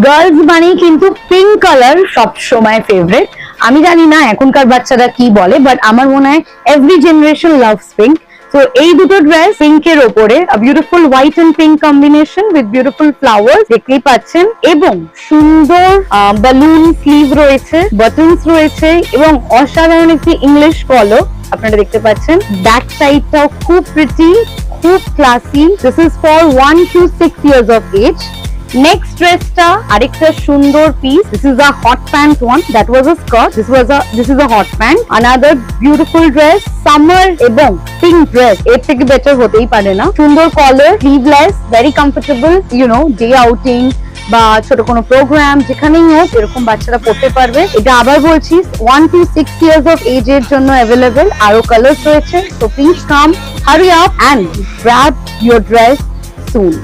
Girls মানেই কিন্তু pink colour সব সময় ফেভারিট। আমি জানি না এখনকার বাচ্চারা কি বলে, বাট আমার মনে হয় এভরি জেনারেশন লাভস পিঙ্ক। তো এই দুটো ড্রেস পিঙ্কের ওপরে beautiful white and pink combination with beautiful flowers দেখতেই পাচ্ছেন, এবং সুন্দর বালুন স্লিভ রয়েছে, বাটনস রয়েছে, এবং অসাধারণ একটি ইংলিশ ফলো আপনারা দেখতে পাচ্ছেন। ব্যাক সাইডটাও খুব প্রিটি, খুব classy. This is for 1 to 6 years of age. Next ড্রেসটা আরেকটা সুন্দর piece. This is a hot pant one. That was a skirt. This is a hot pant. Another beautiful dress. Summer এবং pink dress এর থেকে better হতেই পারে না। সুন্দর collar, sleeveless, very comfortable, day outing বা ছোট কোনো প্রোগ্রাম যেখানেই হোক এরকম বাচ্চারা পড়তে পারবে। এটা আবার বলছি 1 to 6 years of age এর জন্য অ্যাভেলেবেল। আরো কালার্স রয়েছে। So please come, hurry up and grab your dress soon.